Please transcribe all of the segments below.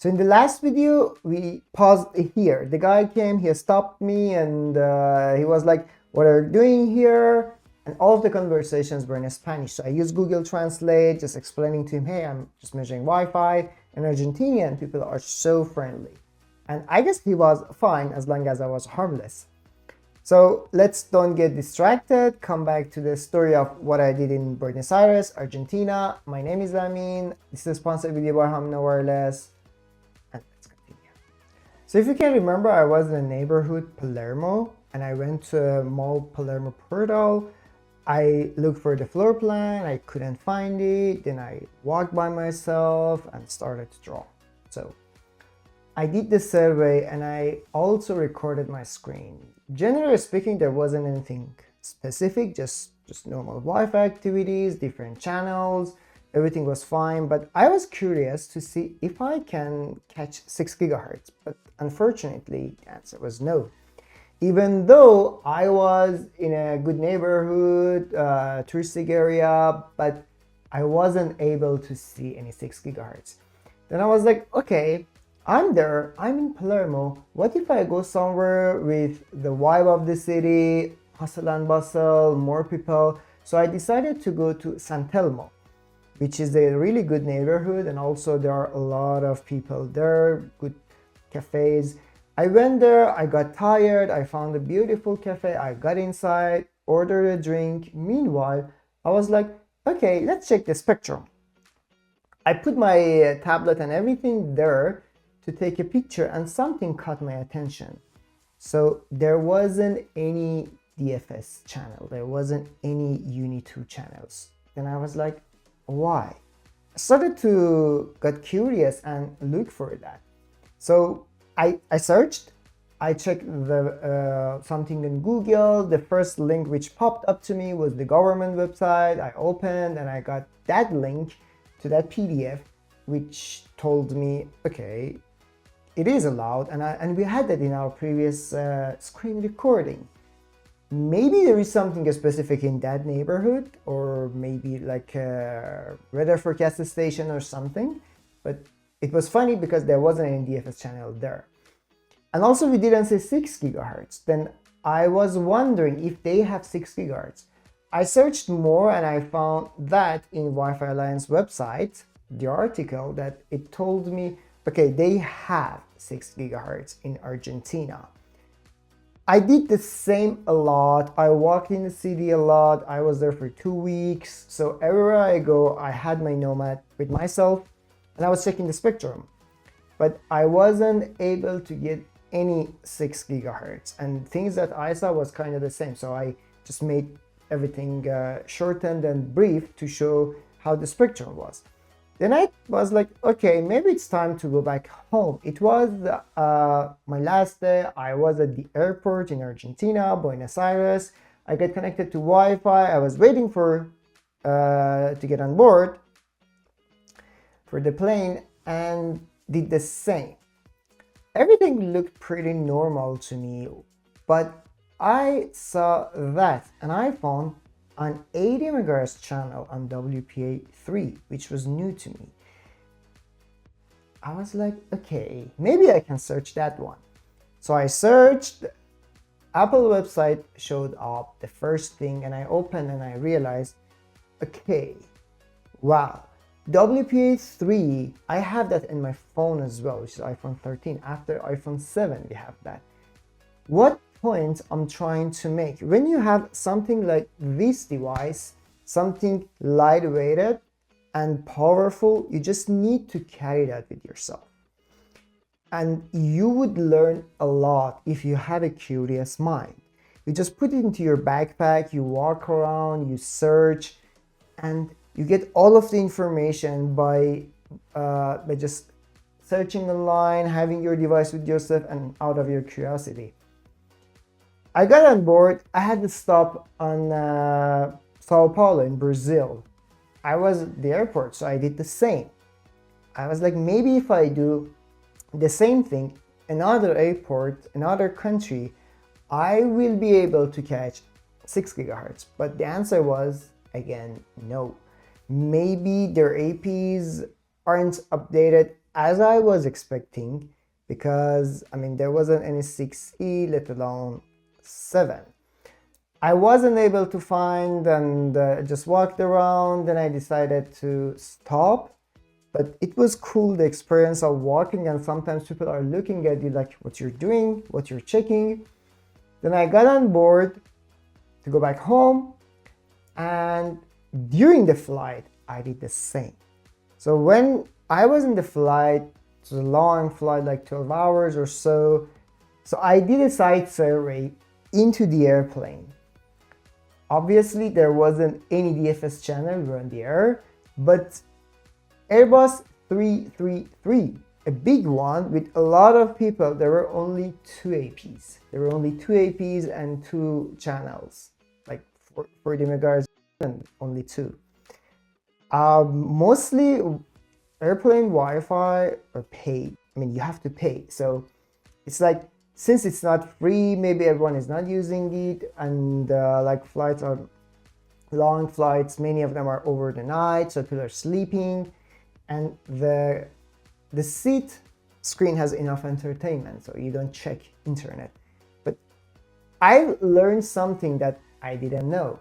So in the last video, we paused here. The guy came, he stopped me, and he was like, what are you doing here? And all of the conversations were in Spanish. So I used Google Translate, just explaining to him, hey, I'm just measuring Wi-Fi. And Argentinian people are so friendly. And I guess he was fine as long as I was harmless. So let's don't get distracted. Come back to the story of what I did in Buenos Aires, Argentina. My name is Amin. This is a sponsored video by Hamna Wireless. And let's continue. So if you can remember, I was in a neighborhood, Palermo, and I went to Mall Palermo Portal. I looked for the floor plan. I couldn't find it. Then I walked by myself and started to draw. So I did the survey and I also recorded my screen. Generally speaking, there wasn't anything specific, just normal Wi-Fi activities, different channels, everything was fine. But I was curious to see if I can catch 6 gigahertz, but unfortunately, the answer was no. Even though I was in a good neighborhood, touristic area, but I wasn't able to see any 6 gigahertz. Then I was like, okay, I'm there, I'm in Palermo. What if I go somewhere with the vibe of the city, hustle and bustle, more people? So I decided to go to San Telmo, which is a really good neighborhood, and also there are a lot of people there, good cafes. I went there, I got tired, I found a beautiful cafe, I got inside, ordered a drink. Meanwhile, I was like, okay, let's check the spectrum. I put my tablet and everything there to take a picture, and something caught my attention. So there wasn't any DFS channel, there wasn't any Uni2 channels. Then I was like, why? I started to get curious and look for that. So I searched, I checked the something in Google. The first link which popped up to me was the government website. I opened and I got that link to that PDF, which told me, okay, it is allowed, and we had that in our previous screen recording. Maybe there is something specific in that neighborhood, or maybe like a weather forecast station or something, but it was funny because there wasn't any DFS channel there. And also we didn't say 6 gigahertz. Then I was wondering if they have 6 gigahertz. I searched more and I found that in Wi-Fi Alliance website, the article, that it told me, okay, they have 6 gigahertz in Argentina. I did the same a lot. I walked in the city a lot. I was there for 2 weeks. So everywhere I go, I had my Nomad with myself and I was checking the spectrum. But I wasn't able to get any 6 gigahertz. And things that I saw was kind of the same. So I just made everything shortened and brief to show how the spectrum was. Then I was like, okay, maybe it's time to go back home. It was my last day. I was at the airport in Argentina, Buenos Aires. I got connected to Wi-Fi. I was waiting for to get on board for the plane and did the same. Everything looked pretty normal to me, but I saw that and I found an 80 MHz channel on WPA3, which was new to me. I was like, okay, maybe I can search that one. So I searched, Apple website showed up the first thing, and I opened and I realized, okay, wow, WPA3, I have that in my phone as well, which is iPhone 13. After iPhone 7, we have that. What point I'm trying to make? When you have something like this device, something lightweighted and powerful, you just need to carry that with yourself. And you would learn a lot if you have a curious mind. You just put it into your backpack, you walk around, you search, and you get all of the information by just searching online, having your device with yourself, and out of your curiosity. I got on board. I had to stop on Sao Paulo in Brazil. I was at the airport, so I did the same. I was like, maybe if I do the same thing, another airport, another country, I will be able to catch 6 gigahertz. But the answer was, again, no. Maybe their APs aren't updated as I was expecting, because I mean there wasn't any 6E, let alone 7. I wasn't able to find, and just walked around, and I decided to stop. But it was cool, the experience of walking, and sometimes people are looking at you like what you're doing, what you're checking. Then I got on board to go back home, and during the flight I did the same. So when I was in the flight, it was a long flight, like 12 hours or so, so I did a site survey into the airplane. Obviously there wasn't any DFS channel, we were on the air, but Airbus 333, a big one with a lot of people, there were only 2 APs. There were only 2 APs and 2 channels, like 40 megahertz and only 2. Mostly airplane Wi-Fi are paid. I mean, you have to pay. So it's like, since it's not free, maybe everyone is not using it, and like flights are long flights, many of them are over the night, so people are sleeping, and the seat screen has enough entertainment, so you don't check internet. But I learned something that I didn't know.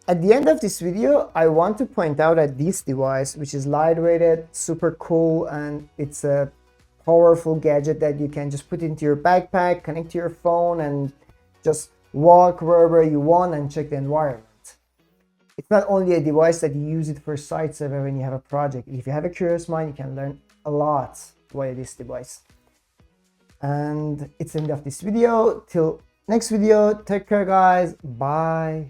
At the end of this video, I want to point out that this device, which is lightweighted, super cool, and it's a powerful gadget that you can just put into your backpack, connect to your phone, and just walk wherever you want and check the environment. It's not only a device that you use it for site survey when you have a project. If you have a curious mind, you can learn a lot via this device. And it's the end of this video. Till next video, take care guys. Bye.